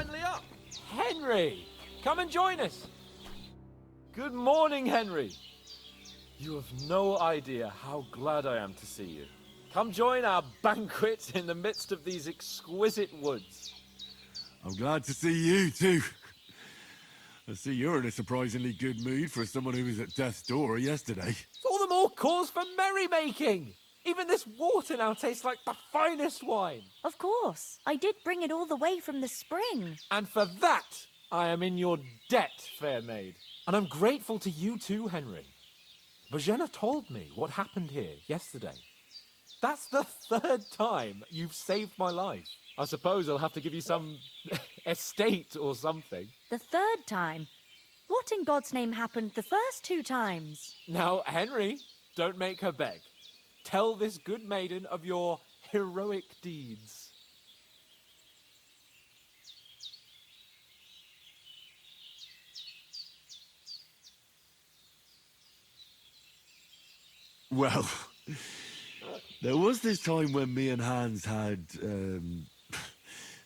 finally up. Henry, come and join us. Good morning, Henry. You have no idea how glad I am to see you. Come join our banquet in the midst of these exquisite woods. I'm glad to see you, too. I see you're in a surprisingly good mood for someone who was at death's door yesterday. It's all the more cause for merrymaking. Even this water now tastes like the finest wine. Of course. I did bring it all the way from the spring. And for that, I am in your debt, fair maid. And I'm grateful to you too, Henry. Bojena told me what happened here yesterday. That's the third time you've saved my life. I suppose I'll have to give you some estate or something. The third time? What in God's name happened the first 2 times? Now, Henry, don't make her beg. Tell this good maiden of your heroic deeds. Well, there was this time when me and Hans had,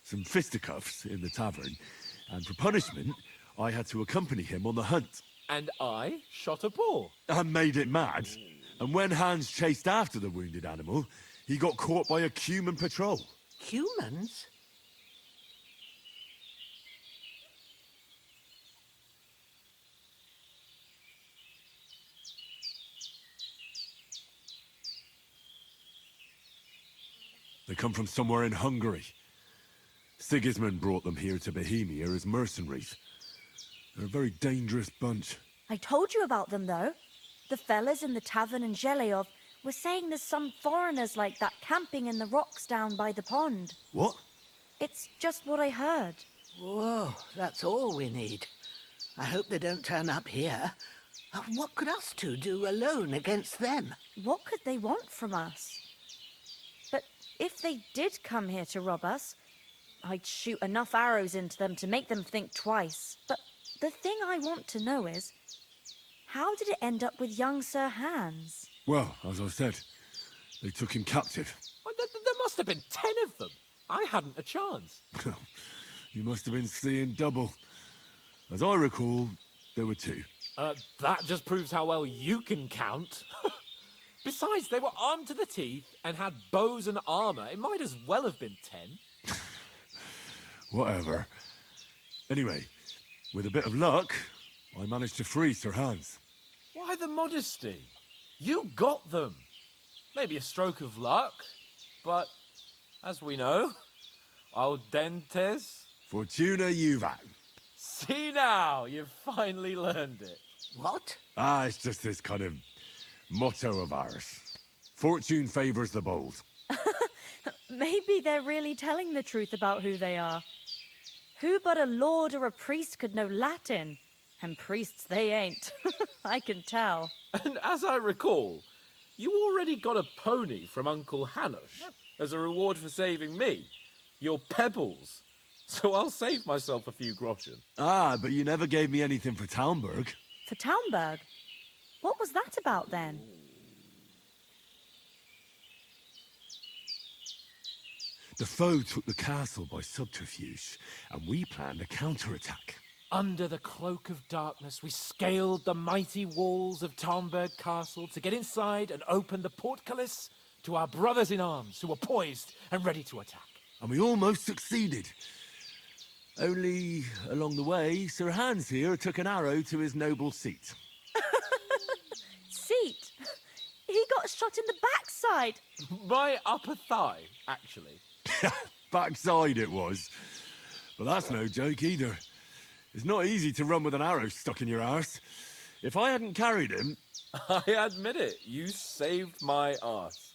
some fisticuffs in the tavern, and for punishment, I had to accompany him on the hunt. And I shot a boar. And made it mad. And when Hans chased after the wounded animal, he got caught by a human patrol. Humans? They come from somewhere in Hungary. Sigismund brought them here to Bohemia as mercenaries. They're a very dangerous bunch. I told you about them, though. The fellas in the tavern in Zheleov were saying there's some foreigners like that camping in the rocks down by the pond. What? It's just what I heard. Whoa, that's all we need. I hope they don't turn up here. What could us two do alone against them? What could they want from us? But if they did come here to rob us, I'd shoot enough arrows into them to make them think twice. But the thing I want to know is, how did it end up with young Sir Hans? Well, as I said, they took him captive. Well, there must have been 10 of them. I hadn't a chance. You must have been seeing double. As I recall, there were 2. That just proves how well you can count. Besides, they were armed to the teeth and had bows and armor. It might as well have been 10. Whatever. Anyway, with a bit of luck, I managed to free Sir Hans. Why the modesty? You got them. Maybe a stroke of luck, but as we know, audentes. Fortuna juvat. See now, you've finally learned it. What? It's just this kind of motto of ours. Fortune favors the bold. Maybe they're really telling the truth about who they are. Who but a lord or a priest could know Latin? And priests they ain't. I can tell. And as I recall, you already got a pony from Uncle Hanush as a reward for saving me. Your pebbles. So I'll save myself a few groschen. But you never gave me anything for Talmberg. For Talmberg? What was that about then? The foe took the castle by subterfuge, and we planned a counterattack. Under the cloak of darkness, we scaled the mighty walls of Talmberg Castle to get inside and open the portcullis to our brothers in arms who were poised and ready to attack. And we almost succeeded. Only, along the way, Sir Hans here took an arrow to his noble seat. Seat? He got shot in the backside. My upper thigh, actually. Backside it was. But that's no joke either. It's not easy to run with an arrow stuck in your arse. If I hadn't carried him... I admit it, you saved my arse.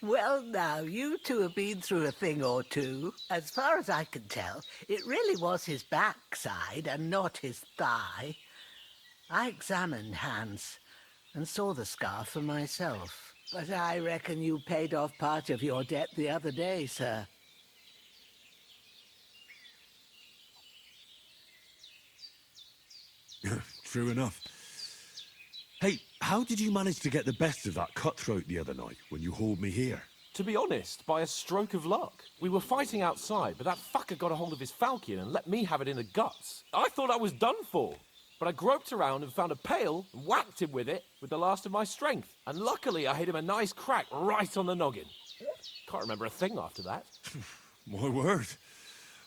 Well, now, you two have been through a thing or two. As far as I can tell, it really was his backside and not his thigh. I examined Hans and saw the scar for myself. But I reckon you paid off part of your debt the other day, sir. True enough. Hey, how did you manage to get the best of that cutthroat the other night when you hauled me here? To be honest, by a stroke of luck. We were fighting outside, but that fucker got a hold of his falcon and let me have it in the guts. I thought I was done for. But I groped around and found a pail and whacked him with it with the last of my strength. And luckily I hit him a nice crack right on the noggin. Can't remember a thing after that. My word.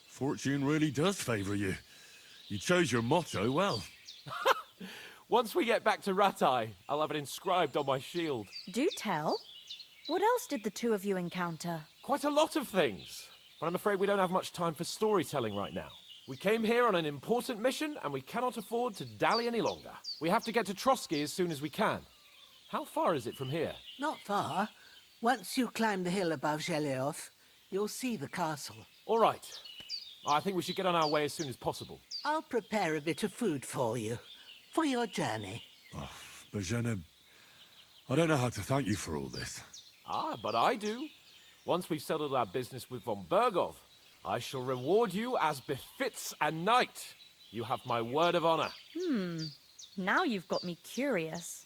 Fortune really does favour you. You chose your motto well. Once we get back to Ratai, I'll have it inscribed on my shield. Do tell. What else did the two of you encounter? Quite a lot of things. But I'm afraid we don't have much time for storytelling right now. We came here on an important mission, and we cannot afford to dally any longer. We have to get to Trotsky as soon as we can. How far is it from here? Not far. Once you climb the hill above Zheleov, you'll see the castle. All right. I think we should get on our way as soon as possible. I'll prepare a bit of food for you, for your journey. Oh, Bozhena, I don't know how to thank you for all this. Ah, but I do. Once we've settled our business with von Bergov, I shall reward you as befits a knight. You have my word of honor. Now you've got me curious.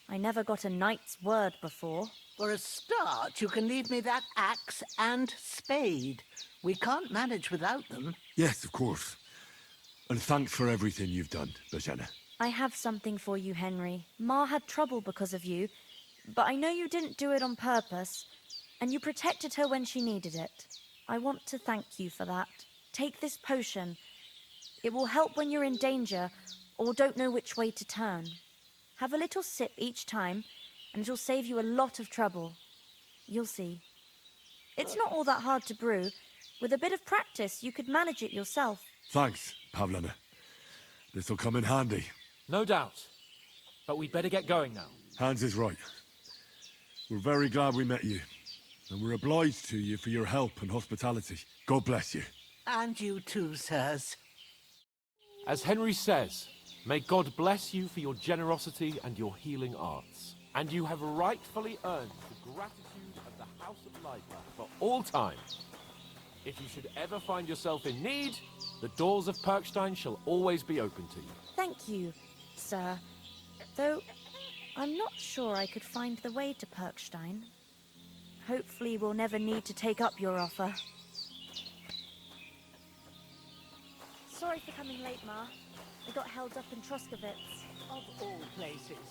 I never got a knight's word before. For a start, you can leave me that axe and spade. We can't manage without them. Yes, of course. And thanks for everything you've done, Bozhena. I have something for you, Henry. Ma had trouble because of you, but I know you didn't do it on purpose, and you protected her when she needed it. I want to thank you for that. Take this potion. It will help when you're in danger or don't know which way to turn. Have a little sip each time, and it'll save you a lot of trouble. You'll see. It's not all that hard to brew. With a bit of practice, you could manage it yourself. Thanks, Pavlena. This'll come in handy. No doubt. But we'd better get going now. Hans is right. We're very glad we met you. And we're obliged to you for your help and hospitality. God bless you. And you too, sirs. As Henry says, may God bless you for your generosity and your healing arts. And you have rightfully earned the gratitude of the House of Liger for all time. If you should ever find yourself in need, the doors of Perkstein shall always be open to you. Thank you, sir. Though, I'm not sure I could find the way to Perkstein. Hopefully we'll never need to take up your offer. Sorry for coming late, Ma. I got held up in Troskowitz. Of all places.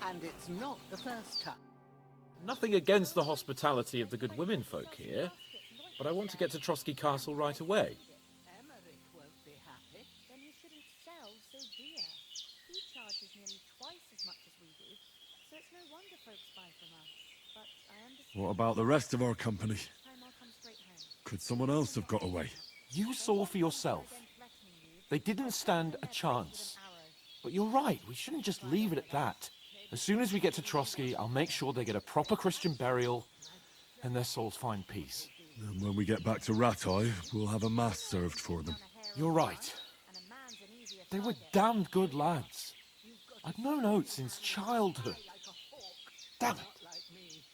And it's not the first time. Nothing against the hospitality of the good women folk here, but I want to get to Trotsky Castle right away. Emmerich won't be happy. Then you shouldn't sell so dear. He charges nearly twice as much as we do, so it's no wonder folks buy from us. But I understand. What about the rest of our company? Time I'll come straight home. Could someone else have got away? You saw for yourself. They didn't stand a chance. But you're right, we shouldn't just leave it at that. As soon as we get to Trotsky, I'll make sure they get a proper Christian burial and their souls find peace. And when we get back to Ratai, we'll have a mass served for them. You're right. They were damned good lads. I've known Oates since childhood. Damn it. Like me.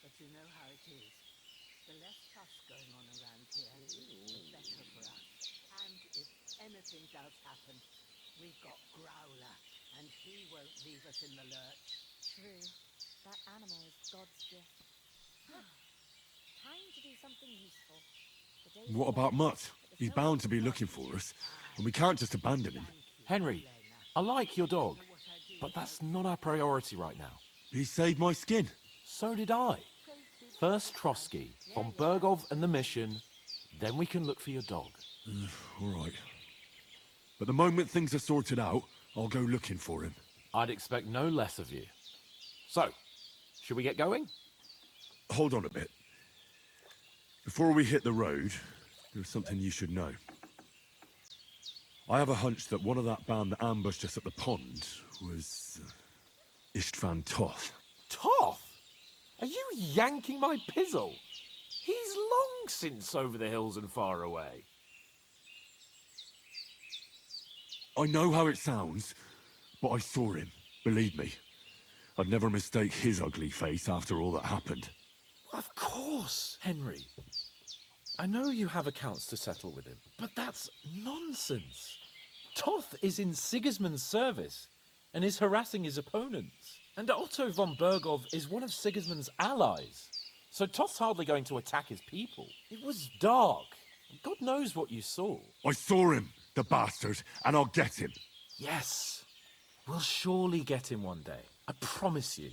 But you know how it is. The less fuss going on around here, the better for us. And if anything does happen, we've got Growler, and he won't leave us in the lurch. True. That animal is God's gift. Time to do something useful. The days What are about long, Mutt? but He's there's bound no to be one looking for us, and we can't just abandon him. Henry, I like your dog, but that's not our priority right now. He saved my skin. So did I. First Trotsky, von Bergov and the mission, then we can look for your dog. All right. But the moment things are sorted out, I'll go looking for him. I'd expect no less of you. So, should we get going? Hold on a bit. Before we hit the road, there's something you should know. I have a hunch that one of that band that ambushed us at the pond was Istvan Toth. Toth? Are you yanking my pizzle? He's long since over the hills and far away. I know how it sounds, but I saw him. Believe me. I'd never mistake his ugly face after all that happened. Of course, Henry. I know you have accounts to settle with him, but that's nonsense. Toth is in Sigismund's service and is harassing his opponents. And Otto von Bergov is one of Sigismund's allies. So Toth's hardly going to attack his people. It was dark. God knows what you saw. I saw him, the bastard, and I'll get him. Yes. We'll surely get him one day. I promise you.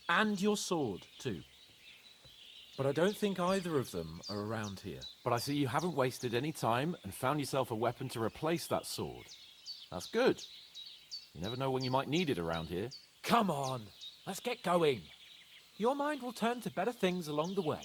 And your sword, too. But I don't think either of them are around here. But I see you haven't wasted any time and found yourself a weapon to replace that sword. That's good. You never know when you might need it around here. Come on, let's get going. Your mind will turn to better things along the way.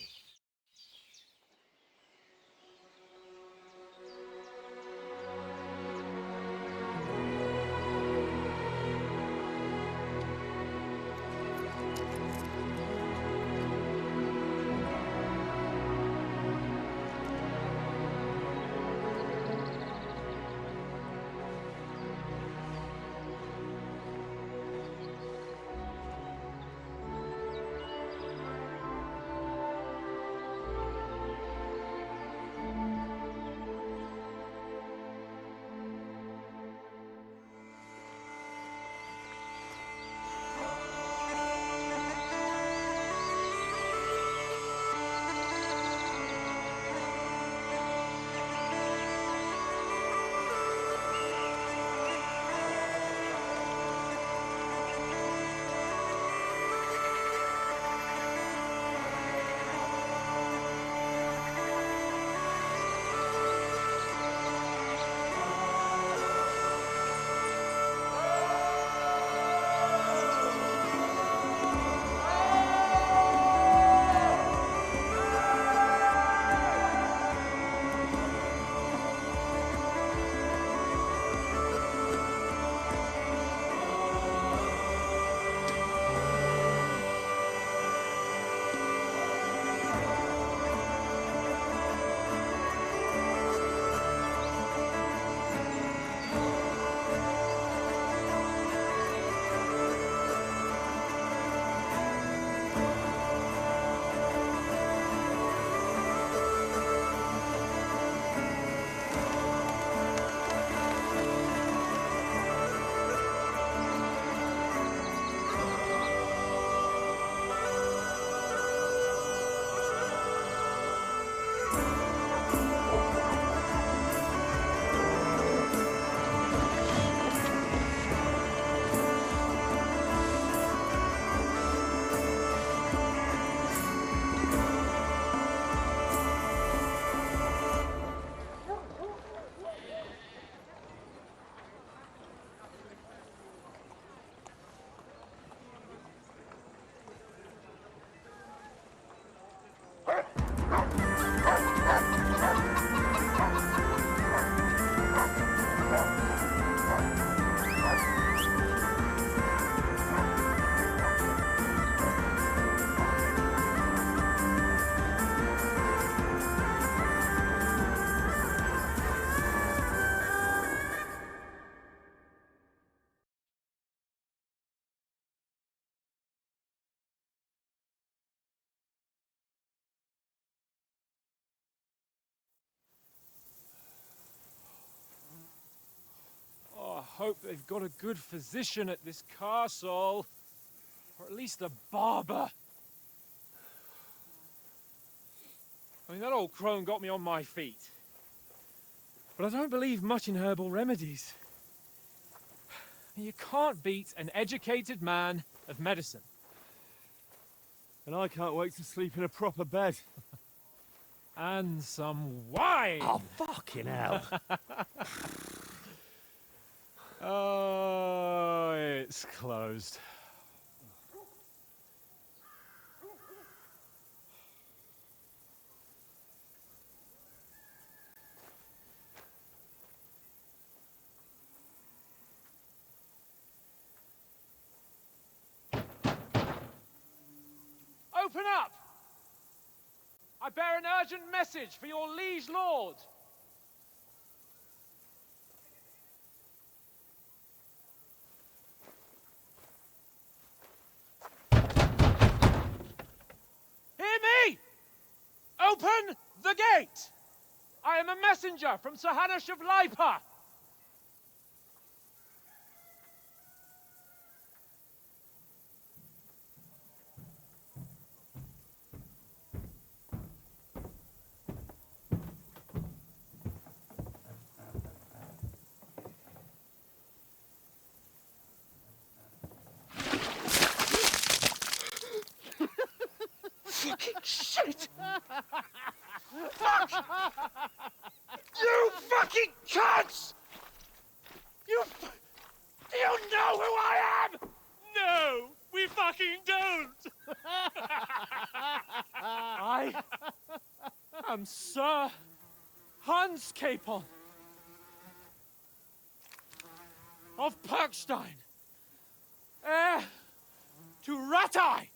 I hope they've got a good physician at this castle. Or at least a barber. I mean, that old crone got me on my feet. But I don't believe much in herbal remedies. You can't beat an educated man of medicine. And I can't wait to sleep in a proper bed. And some wine! Oh, fucking hell. Oh, it's closed. Open up! I bear an urgent message for your liege lord. Hear me! Open the gate! I am a messenger from Sir Hanush of Lipa. You fucking cunts! Do you know who I am? No, we fucking don't! I am Sir Hans Capon of Perkstein, heir to Ratai!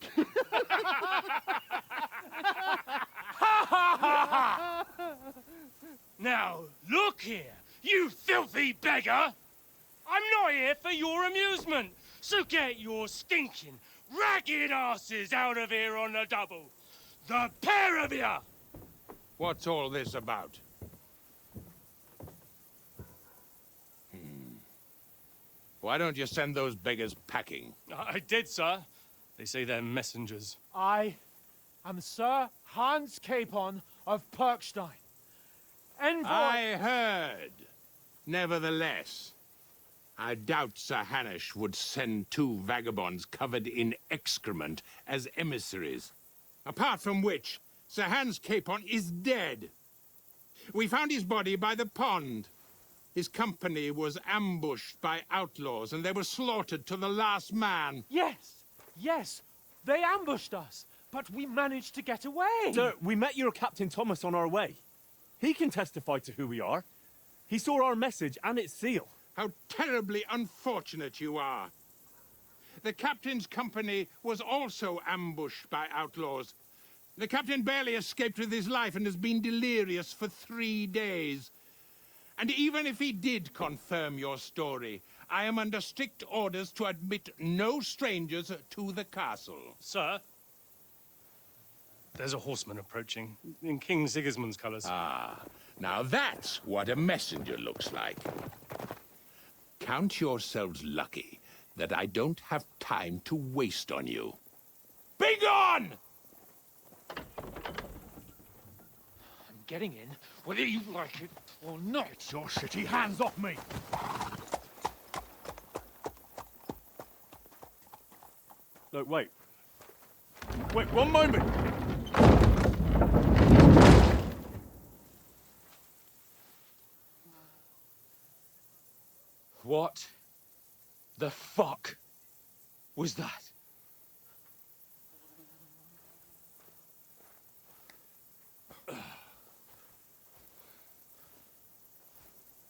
Now, look here, you filthy beggar! I'm not here for your amusement, so get your stinking, ragged asses out of here on the double. The pair of you! What's all this about? Why don't you send those beggars packing? I did, sir. They say they're messengers. I am Sir Hans Capon of Perkstein, envoy... I heard. Nevertheless, I doubt Sir Hanush would send two vagabonds covered in excrement as emissaries. Apart from which, Sir Hans Capon is dead. We found his body by the pond. His company was ambushed by outlaws, and they were slaughtered to the last man. Yes, they ambushed us, but we managed to get away. Sir, we met your Captain Thomas on our way. He can testify to who we are. He saw our message and its seal. How terribly unfortunate you are. The captain's company was also ambushed by outlaws. The captain barely escaped with his life and has been delirious for 3 days. And even if he did confirm your story, I am under strict orders to admit no strangers to the castle. Sir, there's a horseman approaching, in King Sigismund's colours. Ah, now that's what a messenger looks like. Count yourselves lucky that I don't have time to waste on you. Be gone! I'm getting in, whether you like it or not. Your shitty hands off me! Look, wait. Wait, one moment! What the fuck was that?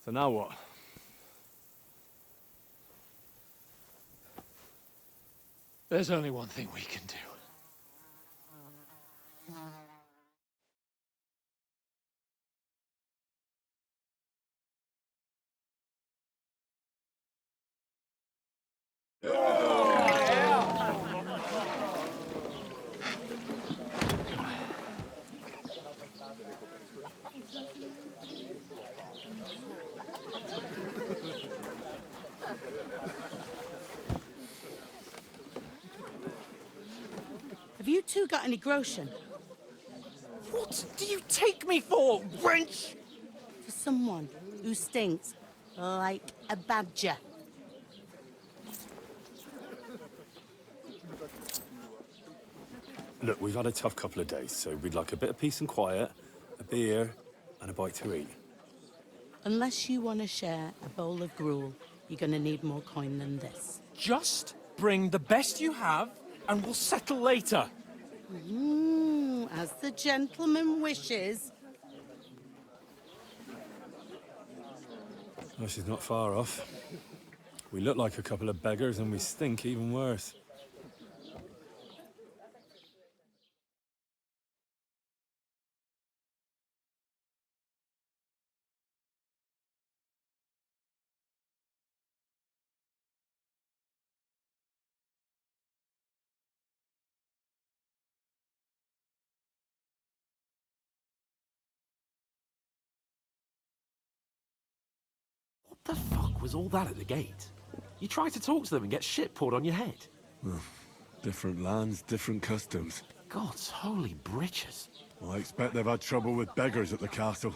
So now what? There's only one thing we can do. Have you two got any groschen? What do you take me for, wench? For someone who stinks like a badger. Look, we've had a tough couple of days, so we'd like a bit of peace and quiet, a beer, and a bite to eat. Unless you want to share a bowl of gruel, you're going to need more coin than this. Just bring the best you have, and we'll settle later. As the gentleman wishes. Oh, she's not far off. We look like a couple of beggars, and we stink even worse. What the fuck was all that at the gate? You try to talk to them and get shit poured on your head. Different lands, different customs. God's holy britches. Well, I expect they've had trouble with beggars at the castle,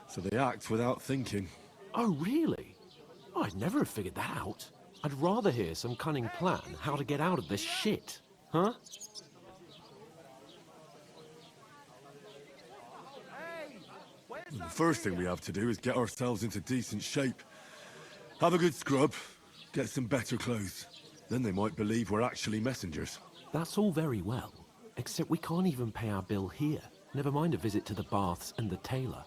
so they act without thinking. Oh, really? Oh, I'd never have figured that out. I'd rather hear some cunning plan how to get out of this shit. Huh? Hey, The first thing we have to do is get ourselves into decent shape. Have a good scrub, get some better clothes. Then they might believe we're actually messengers. That's all very well, except we can't even pay our bill here. Never mind a visit to the baths and the tailor.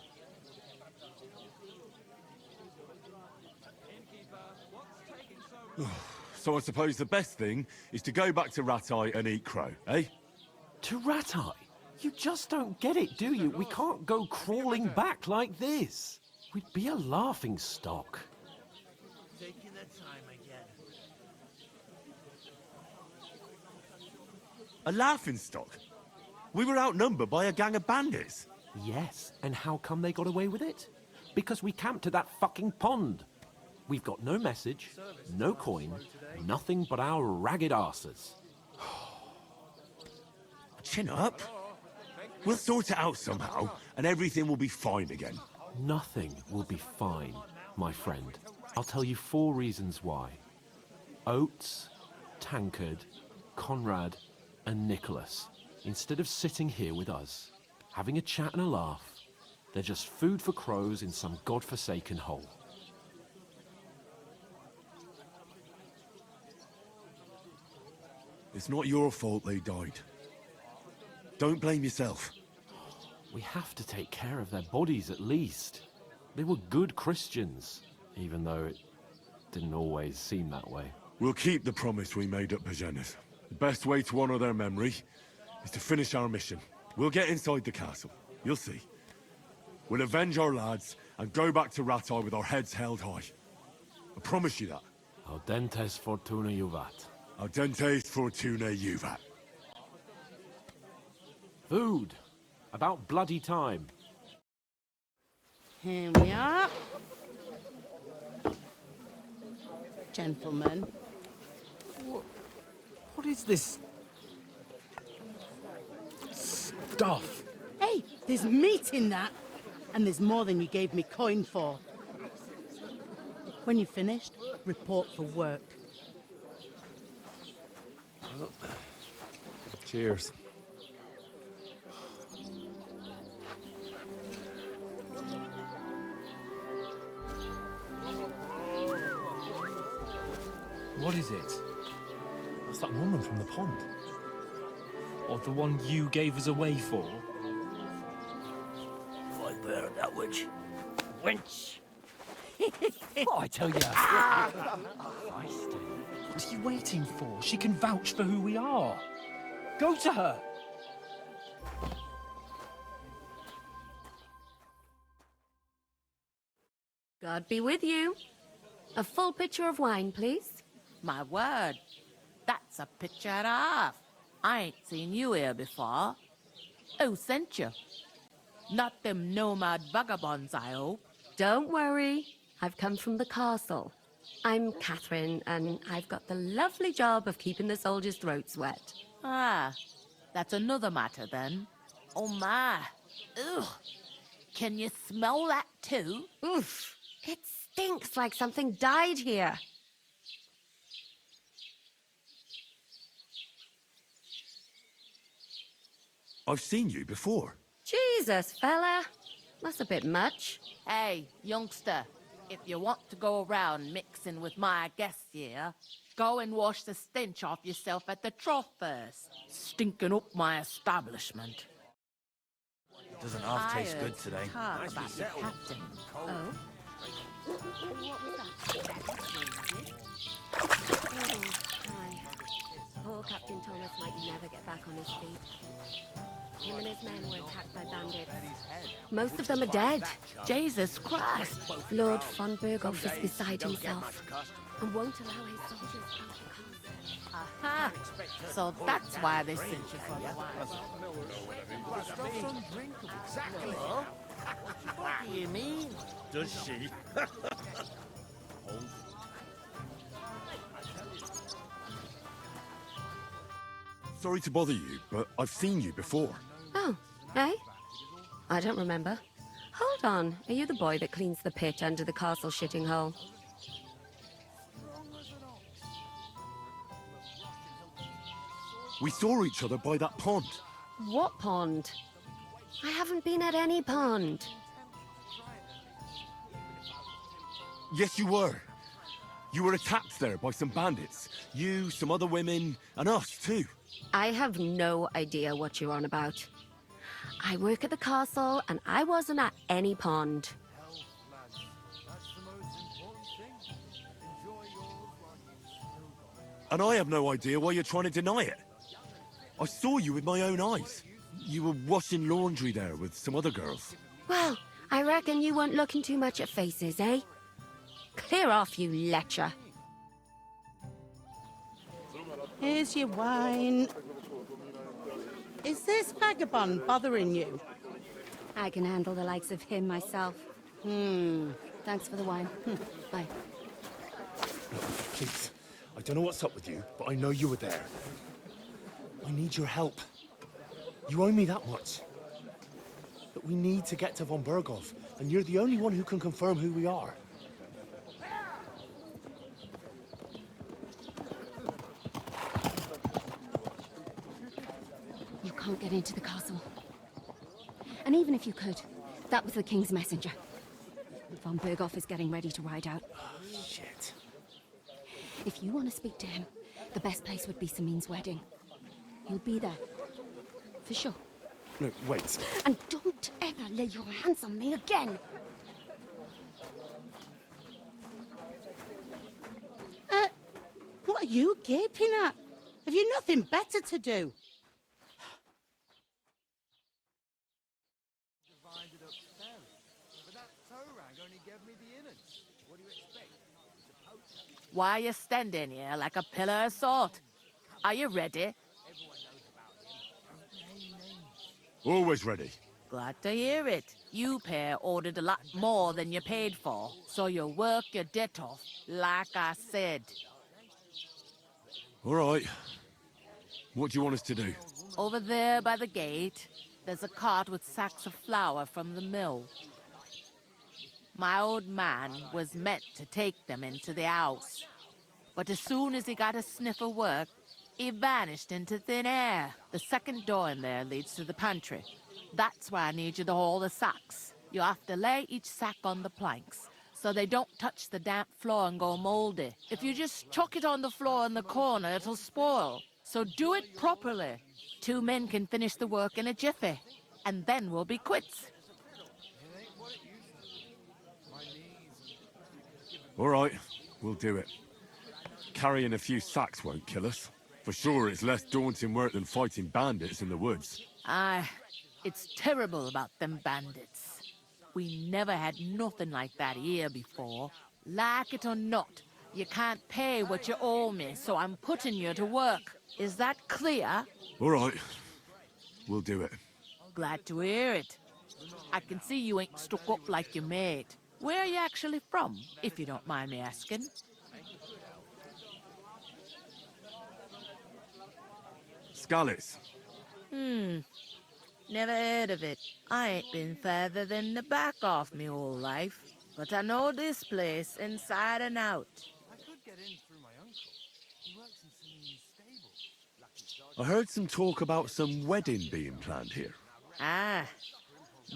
So I suppose the best thing is to go back to Ratai and eat crow, eh? To Ratai? You just don't get it, do you? We can't go crawling back like this. We'd be a laughing stock. Taking their time again. A laughing stock? We were outnumbered by a gang of bandits. Yes, and how come they got away with it? Because we camped at that fucking pond. We've got no message, no coin, nothing but our ragged arses. Chin up. We'll sort it out somehow, and everything will be fine again. Nothing will be fine, my friend. I'll tell you 4 reasons why. Oates, Tankard, Conrad, and Nicholas, instead of sitting here with us, having a chat and a laugh, they're just food for crows in some godforsaken hole. It's not your fault they died. Don't blame yourself. We have to take care of their bodies at least. They were good Christians, even though it didn't always seem that way. We'll keep the promise we made at Bajena's. The best way to honor their memory is to finish our mission. We'll get inside the castle. You'll see. We'll avenge our lads and go back to Ratai with our heads held high. I promise you that. Audentes fortuna juvat. Audentes fortuna juvat. Food. About bloody time. Here we are. Gentlemen. What is this stuff? Hey, there's meat in that. And there's more than you gave me coin for. When you're finished, report for work. Cheers. What is it? What's that woman from the pond? Or the one you gave us away for? I bear that witch. Wench! Oh, I tell you. What are you waiting for? She can vouch for who we are. Go to her. God be with you. A full pitcher of wine, please. My word, that's a picture and a half. I ain't seen you here before. Who sent you? Not them nomad vagabonds, I hope. Don't worry. I've come from the castle. I'm Catherine, and I've got the lovely job of keeping the soldiers' throats wet. Ah, that's another matter then. Oh my. Ugh. Can you smell that too? Oof. It stinks like something died here. I've seen you before. Jesus, fella. That's a bit much. Hey, youngster, if you want to go around mixing with my guests here, go and wash the stench off yourself at the trough first. Stinking up my establishment. Doesn't half taste good today. Talk about your captain. Oh? What was that? Oh, hi. Poor Captain Thomas might never get back on his feet. Him and his men were attacked by bandits. Most of them are dead. Jesus Christ. Lord von Berghoff is beside himself and won't allow his soldiers out the castle. Aha! So that's why they sent you for the wine. What do you mean? Does she? Sorry to bother you, but I've seen you before. Oh, eh? I don't remember. Hold on. Are you the boy that cleans the pit under the castle shitting hole? We saw each other by that pond. What pond? I haven't been at any pond. Yes, you were. You were attacked there by some bandits. You, some other women, and us too. I have no idea what you're on about. I work at the castle, and I wasn't at any pond. And I have no idea why you're trying to deny it. I saw you with my own eyes. You were washing laundry there with some other girls. Well, I reckon you weren't looking too much at faces, eh? Clear off, you lecher. Here's your wine. Is this vagabond bothering you? I can handle the likes of him myself. Thanks for the wine. Bye. Please, I don't know what's up with you, but I know you were there. I need your help. You owe me that much. But we need to get to von Berghoff, and you're the only one who can confirm who we are. You can't get into the castle. And even if you could, that was the King's messenger. Von Berghoff is getting ready to ride out. Shit. If you want to speak to him, the best place would be Samin's wedding. He'll be there. For sure. No, wait. And don't ever lay your hands on me again! What are you gaping at? Have you nothing better to do? Why are you standing here like a pillar of salt? Are you ready? Always ready. Glad to hear it. You pair ordered a lot more than you paid for, so you work your debt off, like I said. All right. What do you want us to do? Over there by the gate, there's a cart with sacks of flour from the mill. My old man was meant to take them into the house. But as soon as he got a sniff of work, he vanished into thin air. The second door in there leads to the pantry. That's where I need you to haul the sacks. You have to lay each sack on the planks, so they don't touch the damp floor and go moldy. If you just chuck it on the floor in the corner, it'll spoil. So do it properly. 2 men can finish the work in a jiffy, and then we'll be quits. All right, we'll do it. Carrying a few sacks won't kill us. For sure, it's less daunting work than fighting bandits in the woods. Aye, it's terrible about them bandits. We never had nothing like that here before. Like it or not, you can't pay what you owe me, so I'm putting you to work. Is that clear? All right, we'll do it. Glad to hear it. I can see you ain't stuck up like your mate. Where are you actually from, if you don't mind me asking? Skalitz. Never heard of it. I ain't been further than the back off me whole life. But I know this place inside and out. I could get in through my uncle. He works in Samin's stable. I heard some talk about some wedding being planned here. Ah,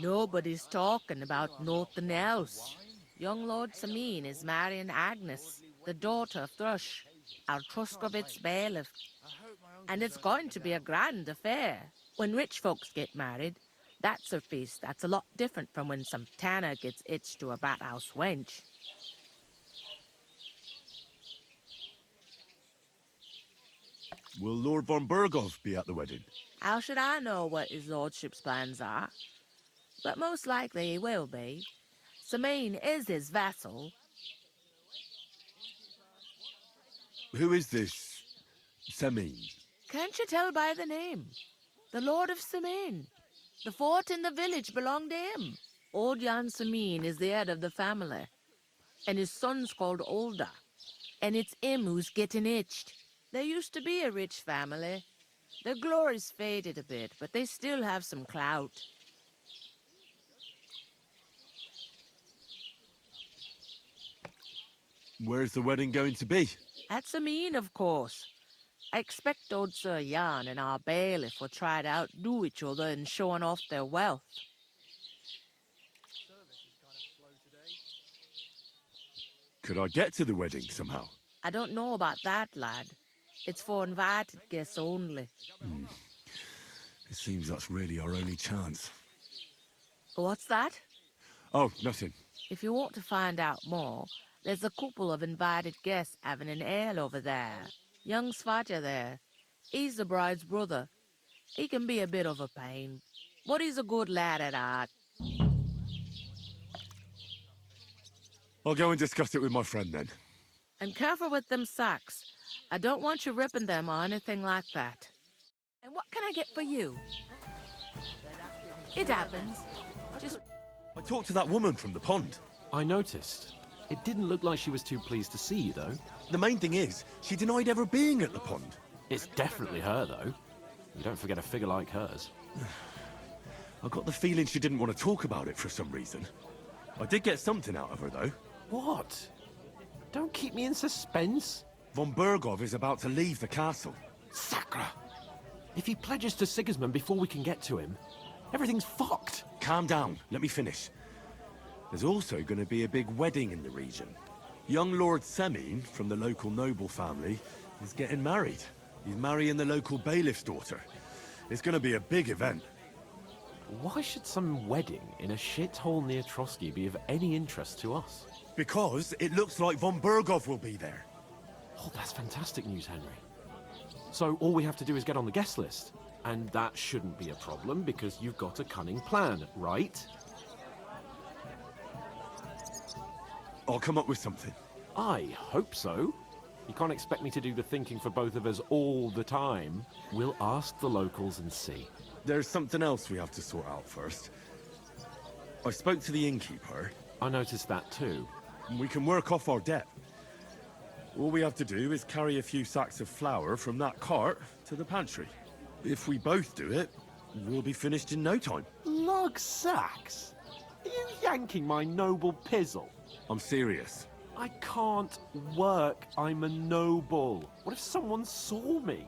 nobody's talking about nothing else. Young Lord Samin is marrying Agnes, the daughter of Thrush, our Troskowitz bailiff. And it's going to be a grand affair. When rich folks get married, that's a feast that's a lot different from when some tanner gets hitched to a bathouse wench. Will Lord von Berghoff be at the wedding? How should I know what his lordship's plans are? But most likely he will be. Samin is his vassal. Who is this Samin? Can't you tell by the name? The Lord of Samin. The fort in the village belonged to him. Old Jan Samin is the head of the family. And his son's called Olda. And it's him who's getting itched. There used to be a rich family. Their glory's faded a bit, but they still have some clout. Where's the wedding going to be? At Samin, of course. I expect old Sir Jan and our bailiff will try to outdo each other in showing off their wealth. Could I get to the wedding somehow? I don't know about that, lad. It's for invited guests only. It seems that's really our only chance. What's that? Oh, nothing. If you want to find out more, there's a couple of invited guests having an ale over there. Young Svaja there. He's the bride's brother. He can be a bit of a pain, but he's a good lad at heart. I'll go and discuss it with my friend then. And careful with them sacks. I don't want you ripping them or anything like that. And what can I get for you? It happens. Just... I talked to that woman from the pond. I noticed. It didn't look like she was too pleased to see you, though. The main thing is, she denied ever being at the pond. It's definitely her, though. You don't forget a figure like hers. I got the feeling she didn't want to talk about it for some reason. I did get something out of her, though. What? Don't keep me in suspense. Von Bergov is about to leave the castle. Sacra! If he pledges to Sigismund before we can get to him, everything's fucked. Calm down. Let me finish. There's also going to be a big wedding in the region. Young Lord Semin, from the local noble family, is getting married. He's marrying the local bailiff's daughter. It's going to be a big event. Why should some wedding in a shithole near Trotsky be of any interest to us? Because it looks like Von Bergov will be there. Oh, that's fantastic news, Henry. So all we have to do is get on the guest list. And that shouldn't be a problem because you've got a cunning plan, right? I'll come up with something. I hope so. You can't expect me to do the thinking for both of us all the time. We'll ask the locals and see. There's something else we have to sort out first. I spoke to the innkeeper. I noticed that too. We can work off our debt. All we have to do is carry a few sacks of flour from that cart to the pantry. If we both do it, we'll be finished in no time. Lug sacks? Are you yanking my noble pizzle? I'm serious. I can't work. I'm a noble. What if someone saw me?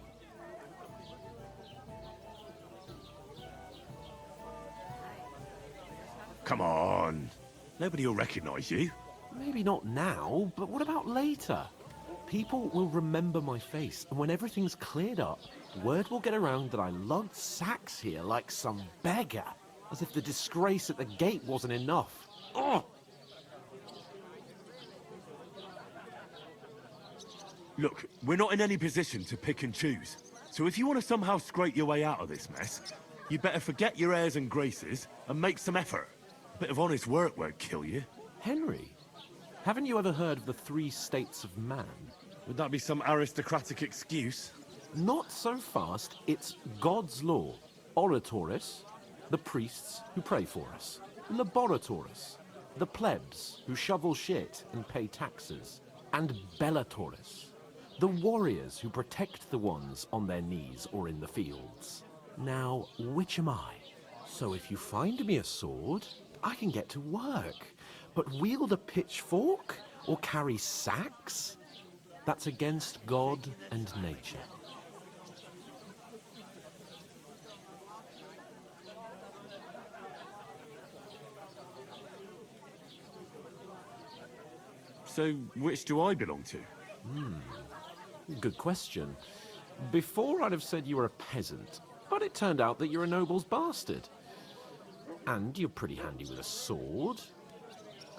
Come on. Nobody will recognize you. Maybe not now, but what about later? People will remember my face, and when everything's cleared up, word will get around that I lugged sacks here like some beggar, as if the disgrace at the gate wasn't enough. Ugh! Look, we're not in any position to pick and choose. So if you want to somehow scrape your way out of this mess, you better forget your airs and graces and make some effort. A bit of honest work won't kill you. Henry, haven't you ever heard of the 3 states of man? Would that be some aristocratic excuse? Not so fast. It's God's law. Oratoris, the priests who pray for us. Laboratoris, the plebs who shovel shit and pay taxes. And Bellatoris, the warriors who protect the ones on their knees or in the fields. Now, which am I? So if you find me a sword, I can get to work. But wield a pitchfork or carry sacks? That's against God and nature. So, which do I belong to? Good question. Before I'd have said you were a peasant, but it turned out that you're a noble's bastard. And you're pretty handy with a sword.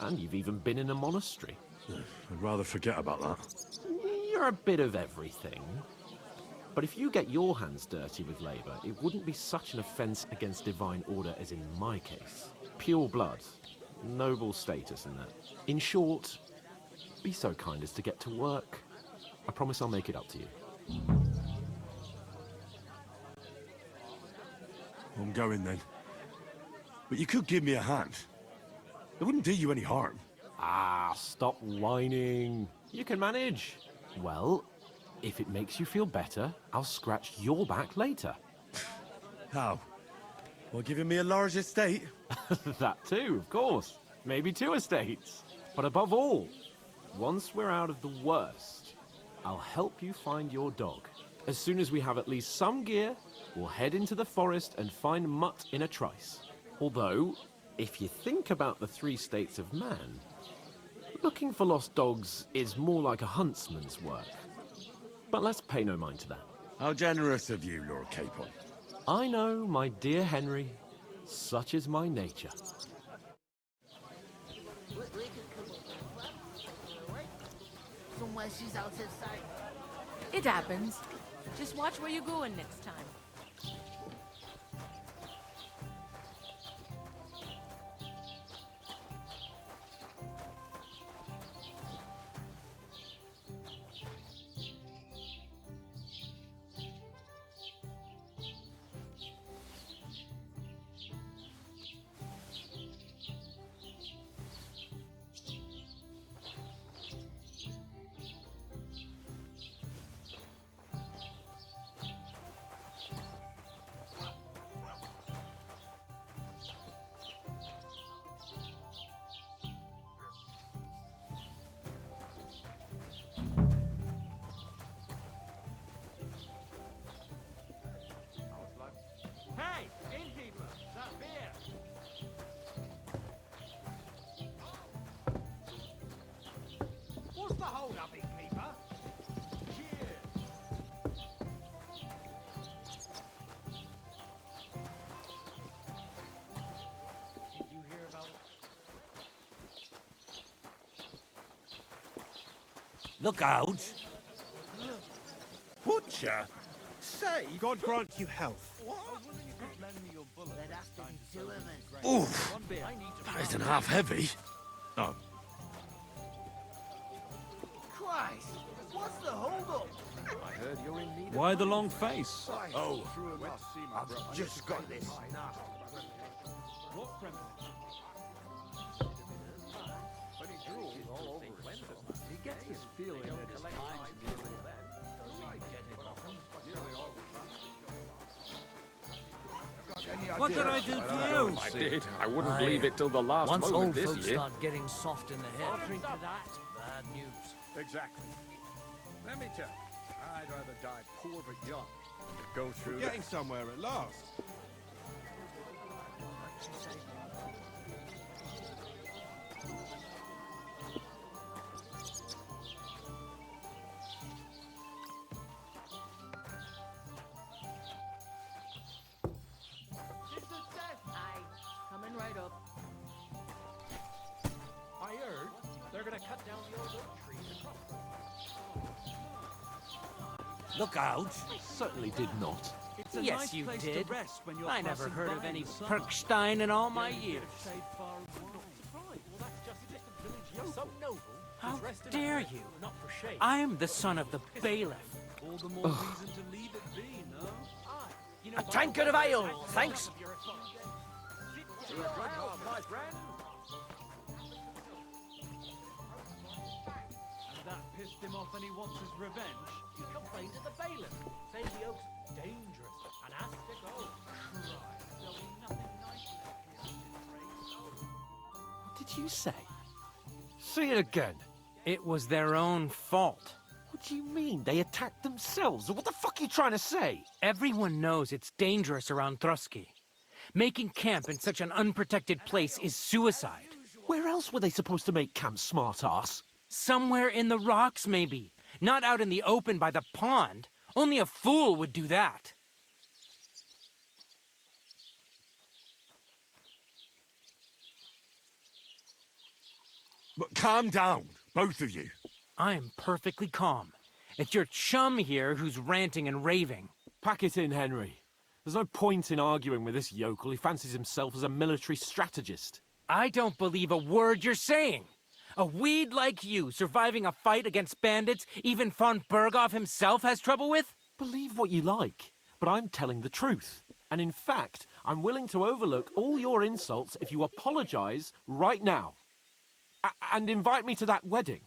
And you've even been in a monastery. I'd rather forget about that. You're a bit of everything. But if you get your hands dirty with labour, it wouldn't be such an offence against divine order as in my case. Pure blood. Noble status and that. In short, be so kind as to get to work. I promise I'll make it up to you. I'm going then. But you could give me a hand. It wouldn't do you any harm. Ah, stop whining. You can manage. Well, if it makes you feel better, I'll scratch your back later. How? Well, giving me a large estate? That too, of course. Maybe 2 estates. But above all, once we're out of the worst, I'll help you find your dog. As soon as we have at least some gear, we'll head into the forest and find Mutt in a trice. Although, if you think about the 3 states of man, Looking for lost dogs is more like a huntsman's work. But let's pay no mind to that. How generous of you, Lord Capon. I know, my dear Henry. Such is my nature. Somewhere she's out of sight. It happens. Just watch where you're going next time. Hey, innkeeper, that beer. What's the hold up, innkeeper? Cheers. Did you hear about Look out! Butcher? Say, God grant you health. Oof! That isn't half heavy. Oh. Christ, what's the hold up? I heard you're in need. Why the long face? Oh, I've just got this. What premises? When he drools all over himself, he gets this feeling that it's time to deal with that. What did I do to you? I did. I wouldn't leave it till the last Once moment old this folks year. start getting soft in the head, bad news. Exactly. Let me tell you, I'd rather die poor but young than go through We're getting somewhere at last. Aye, coming right up. I heard they're gonna cut down the old oak trees across them. Look out! I certainly did not. It's a yes, nice you place did. To rest when you're I never heard of any Perkstein in all my years. Well, that's just a distant village yokel. So noble. How dare you? Not for shade. I am the son of the bailiff. All the more reason to leave it be, no? You know, A tankard of ale, thanks. To your health, my friend. And that pissed him off and he wants his revenge. You complain to the bailiff. Say the oak's dangerous and ask to go. There'll be nothing nice left here in this race. What did you say? Say it again. It was their own fault. What do you mean? They attacked themselves? What the fuck are you trying to say? Everyone knows it's dangerous around Troskowitz. Making camp in such an unprotected place is suicide. Where else were they supposed to make camp, smart-ass? Somewhere in the rocks, maybe. Not out in the open by the pond. Only a fool would do that. But calm down, both of you. I'm perfectly calm. It's your chum here who's ranting and raving. Pack it in, Henry. There's no point in arguing with this yokel. He fancies himself as a military strategist. I don't believe a word you're saying. A weed like you surviving a fight against bandits even von Berghoff himself has trouble with? Believe what you like, but I'm telling the truth. And in fact, I'm willing to overlook all your insults if you apologize right now. And invite me to that wedding.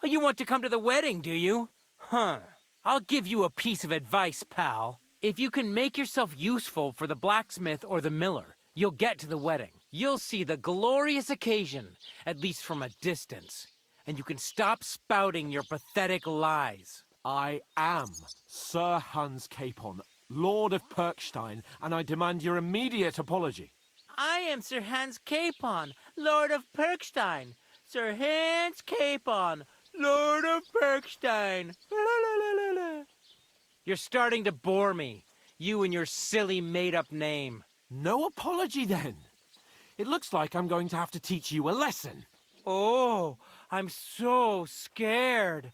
Oh, you want to come to the wedding, do you? Huh. I'll give you a piece of advice, pal. If you can make yourself useful for the blacksmith or the miller, you'll get to the wedding. You'll see the glorious occasion, at least from a distance. And you can stop spouting your pathetic lies. I am Sir Hans Capon, Lord of Perkstein, and I demand your immediate apology. I am Sir Hans Capon, Lord of Perkstein. Sir Hans Capon, Lord of Bergstein. La, la, la, la, la. You're starting to bore me. You and your silly made-up name. No apology, then. It looks like I'm going to have to teach you a lesson. Oh, I'm so scared.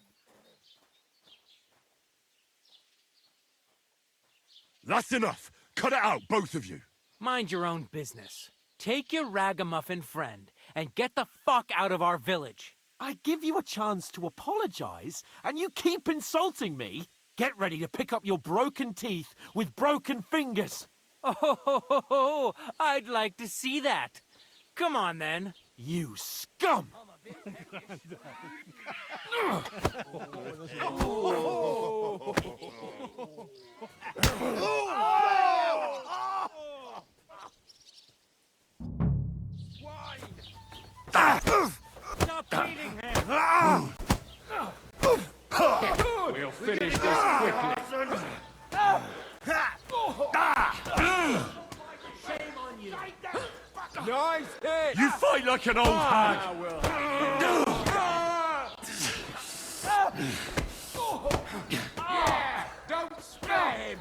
That's enough. Cut it out, both of you. Mind your own business. Take your ragamuffin friend and get the fuck out of our village. I give you a chance to apologize, and you keep insulting me? Get ready to pick up your broken teeth with broken fingers. Oh, I'd like to see that. Come on, then. You scum! Stop beating him! We'll finish this quickly. Shame on you. Nice hit! You fight like an old hag! Don't spare him!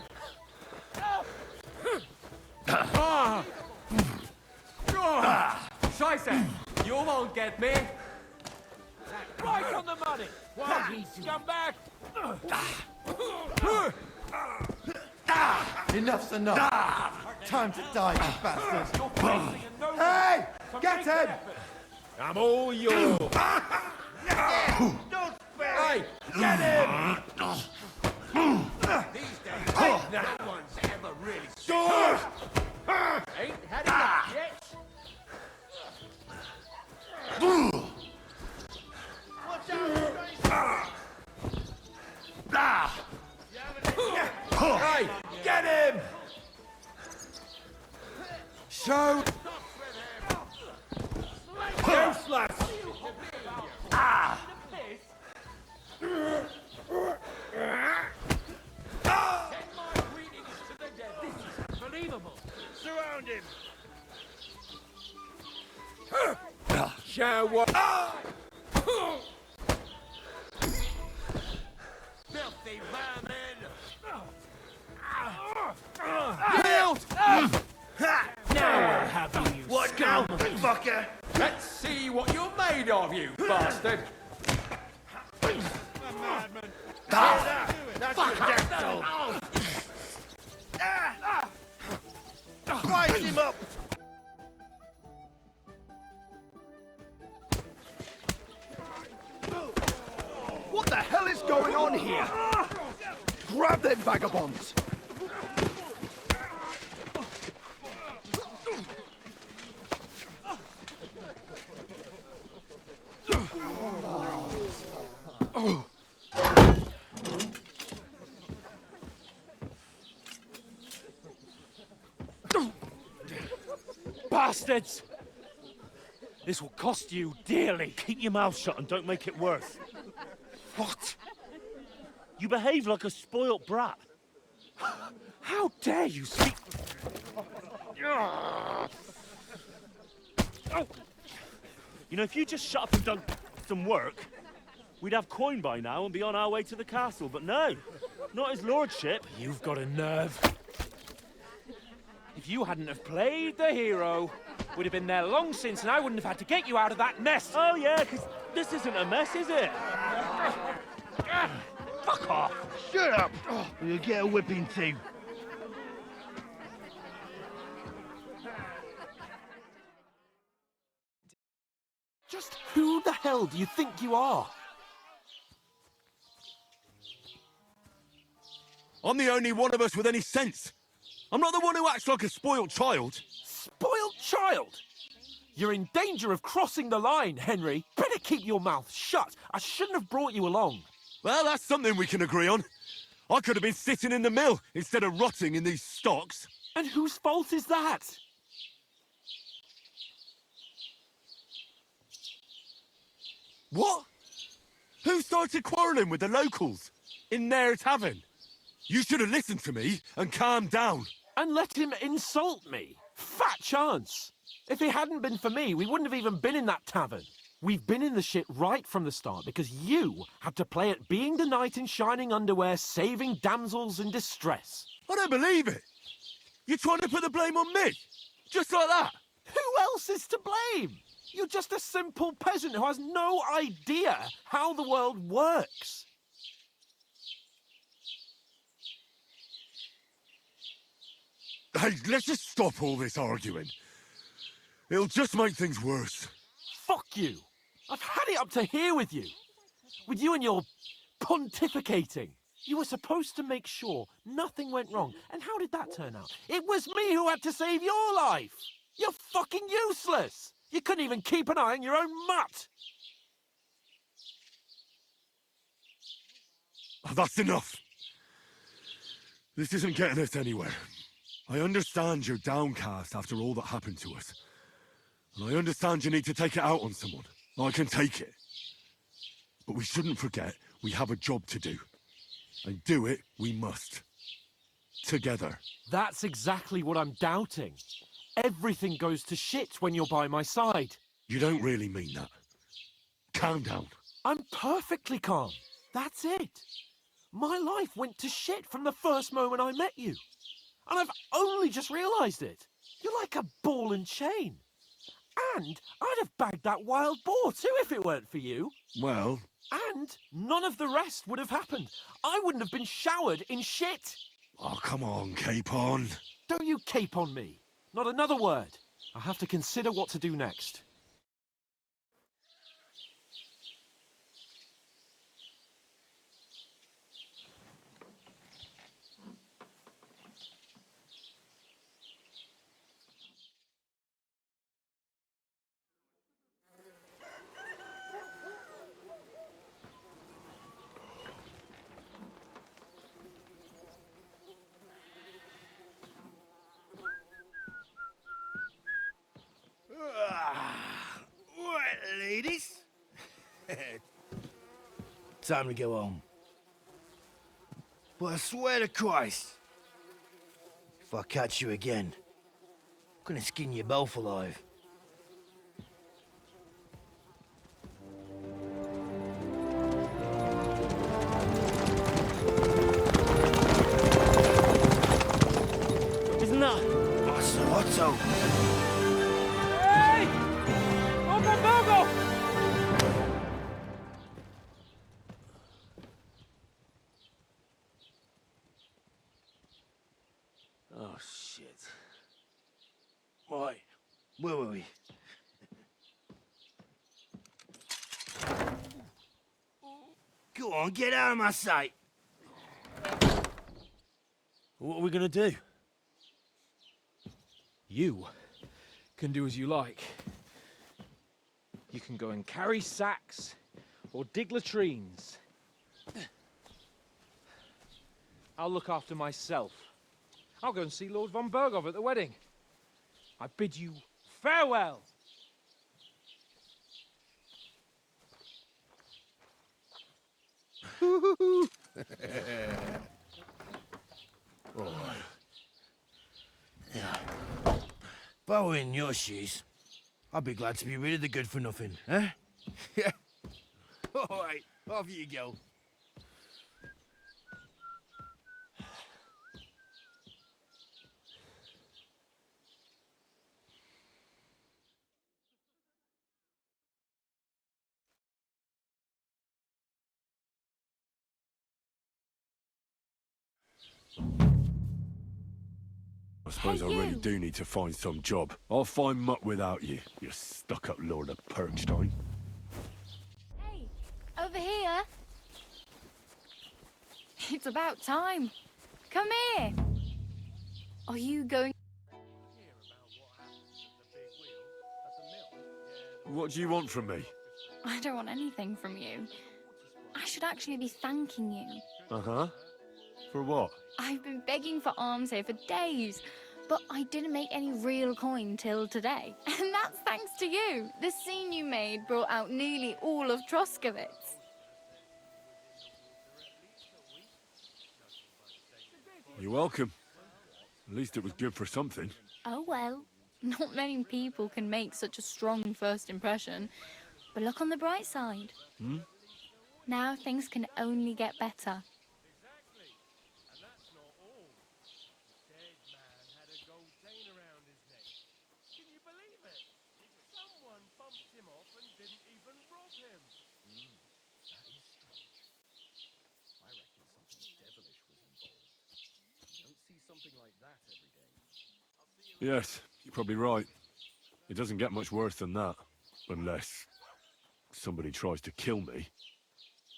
Scheiße! You won't get me! Right on the money! Why, scumbag! Enough's enough. Time to die, you bastard. You're facing a no Hey! Get him! I'm all yours! Hey! Get him! These days, no one's ever really sure. Ain't had enough yet. Hey! Get him! Show! Useless! Unbelievable. Surround him! Shall we? Filthy vermin! Yield! Now I'll have you, you What now, fucker? Let's see what you're made of, you bastard! That's your death toll. Rise him up! What the hell is going on here? Grab them vagabonds! Bastards! This will cost you dearly. Keep your mouth shut and don't make it worse. What? You behave like a spoilt brat. How dare you speak? You know, if you just shut up and done some work, we'd have coin by now and be on our way to the castle. But no, not his lordship. You've got a nerve. If you hadn't have played the hero, we'd have been there long since, and I wouldn't have had to get you out of that nest. Oh yeah, because this isn't a mess, is it? Fuck off! Shut up! Or you'll get a whipping too. Just who the hell do you think you are? I'm the only one of us with any sense. I'm not the one who acts like a spoiled child. Spoiled child? You're in danger of crossing the line, Henry. Better keep your mouth shut. I shouldn't have brought you along. Well, that's something we can agree on. I could have been sitting in the mill instead of rotting in these stocks. And whose fault is that? What? Who started quarrelling with the locals in their tavern? You should have listened to me and calmed down. And let him insult me. Fat chance. If it hadn't been for me, we wouldn't have even been in that tavern. We've been in the shit right from the start because you had to play at being the knight in shining underwear, saving damsels in distress. I don't believe it. You're trying to put the blame on me? Just like that? Who else is to blame? You're just a simple peasant who has no idea how the world works. Hey, let's just stop all this arguing. It'll just make things worse. Fuck you. I've had it up to here with you. With you and your pontificating. You were supposed to make sure nothing went wrong. And how did that turn out? It was me who had to save your life. You're fucking useless. You couldn't even keep an eye on your own mutt. Oh, that's enough. This isn't getting us anywhere. I understand you're downcast after all that happened to us. And I understand you need to take it out on someone. I can take it. But we shouldn't forget we have a job to do. And do it we must. Together. That's exactly what I'm doubting. Everything goes to shit when you're by my side. You don't really mean that. Calm down. I'm perfectly calm. That's it. My life went to shit from the first moment I met you. And I've only just realised it. You're like a ball and chain. And I'd have bagged that wild boar too if it weren't for you. Well... And none of the rest would have happened. I wouldn't have been showered in shit. Oh, come on, Capon. Don't you cape on me. Not another word. I have to consider what to do next. Right, ladies. Time to go home. But I swear to Christ, if I catch you again, I'm gonna skin you both alive. Isn't that Master Otto? Hey! Uncle Bogo! Oh, shit. Right, where were we? Go on, get out of my sight. What are we gonna do? You can do as you like. You can go and carry sacks or dig latrines. I'll look after myself. I'll go and see Lord von Bergov at the wedding. I bid you farewell. Right. Yeah. If I were in your shoes, I'd be glad to be rid of the good for nothing, eh? Yeah. All right, off you go. I suppose I really do need to find some job. I'll find mutt without you, you stuck-up Lord of Perkstein. Hey, over here. It's about time. Come here. Are you going... What do you want from me? I don't want anything from you. I should actually be thanking you. Uh-huh. For what? I've been begging for alms here for days, but I didn't make any real coin till today. And that's thanks to you. The scene you made brought out nearly all of Troskowitz. You're welcome. At least it was good for something. Oh well, not many people can make such a strong first impression. But look on the bright side. Hmm? Now things can only get better. Exactly. And that's not all. The dead man had a gold chain around his neck. Can you believe it? Someone bumped him off and didn't even rob him. That is strange. I reckon something devilish was involved. You don't see something like that every day. Yes, you're probably right. It doesn't get much worse than that. Unless somebody tries to kill me.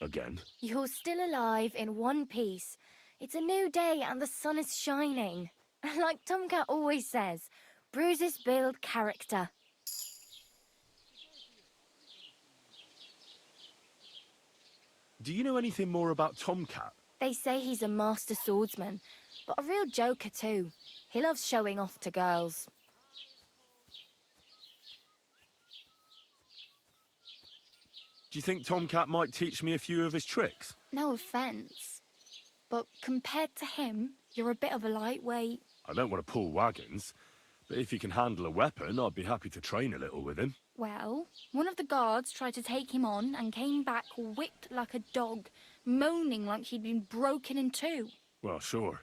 Again. You're still alive in one piece. It's a new day and the sun is shining. Like Tomcat always says, bruises build character. Do you know anything more about Tomcat? They say he's a master swordsman, but a real joker too. He loves showing off to girls. Do you think Tomcat might teach me a few of his tricks? No offence, but compared to him, you're a bit of a lightweight. I don't want to pull wagons, but if he can handle a weapon, I'd be happy to train a little with him. Well, one of the guards tried to take him on and came back whipped like a dog, moaning like he'd been broken in two. Well, sure.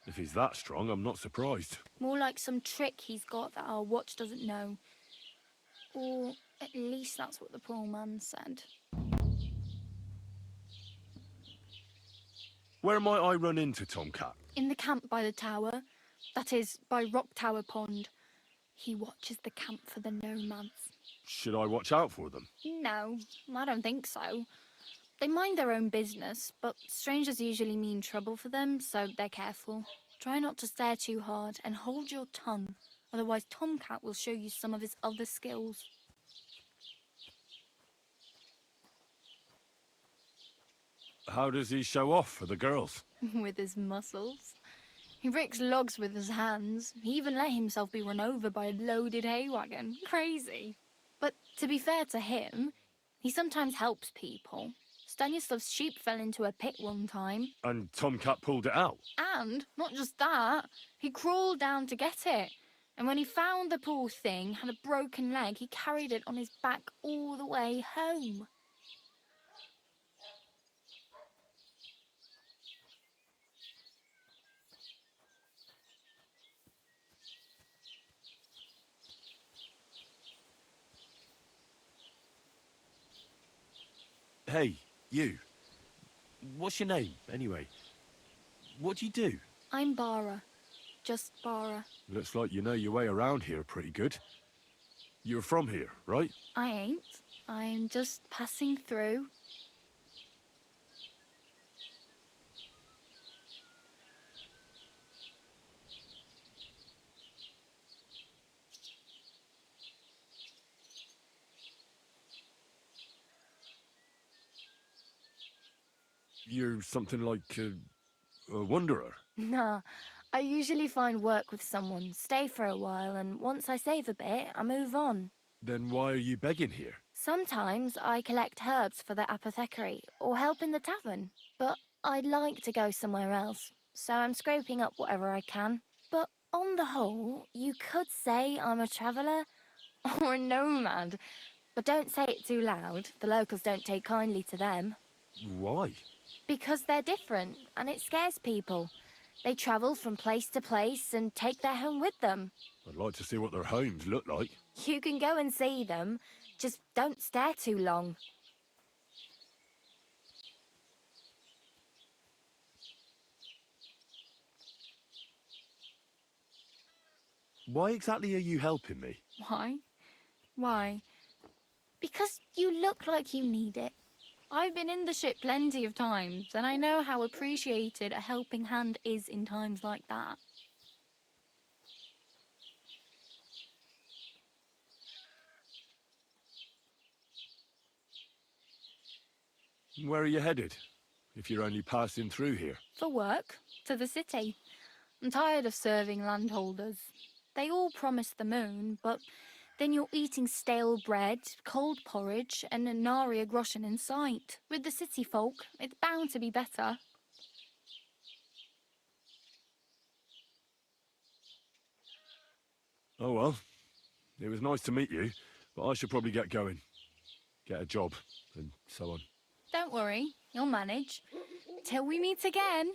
If he's that strong, I'm not surprised. More like some trick he's got that our watch doesn't know. Or at least that's what the poor man said. Where might I run into Tomcat? In the camp by the tower, that is, by Rock Tower Pond. He watches the camp for the nomads. Should I watch out for them? No, I don't think so. They mind their own business, but strangers usually mean trouble for them, so they're careful. Try not to stare too hard and hold your tongue, otherwise Tomcat will show you some of his other skills. How does he show off for the girls? With his muscles. He breaks logs with his hands. He even let himself be run over by a loaded hay wagon. Crazy. But to be fair to him, he sometimes helps people. Stanislav's sheep fell into a pit one time. And Tomcat pulled it out? And, not just that, he crawled down to get it. And when he found the poor thing had a broken leg, he carried it on his back all the way home. Hey, you. What's your name, anyway? What do you do? I'm Bara. Just Bara. Looks like you know your way around here pretty good. You're from here, right? I ain't. I'm just passing through. You're something like a wanderer. Nah, I usually find work with someone, stay for a while, and once I save a bit, I move on. Then why are you begging here? Sometimes I collect herbs for the apothecary, or help in the tavern. But I'd like to go somewhere else, so I'm scraping up whatever I can. But on the whole, you could say I'm a traveller, or a nomad. But don't say it too loud, the locals don't take kindly to them. Why? Because they're different, and it scares people. They travel from place to place and take their home with them. I'd like to see what their homes look like. You can go and see them, just don't stare too long. Why exactly are you helping me? Why? Why? Because you look like you need it. I've been in the ship plenty of times, and I know how appreciated a helping hand is in times like that. Where are you headed, if you're only passing through here? For work, to the city. I'm tired of serving landholders. They all promise the moon, but then you're eating stale bread, cold porridge, and a nary a groschen in sight. With the city folk, it's bound to be better. Oh well, it was nice to meet you, but I should probably get going. get a job, and so on. Don't worry, you'll manage. Till we meet again.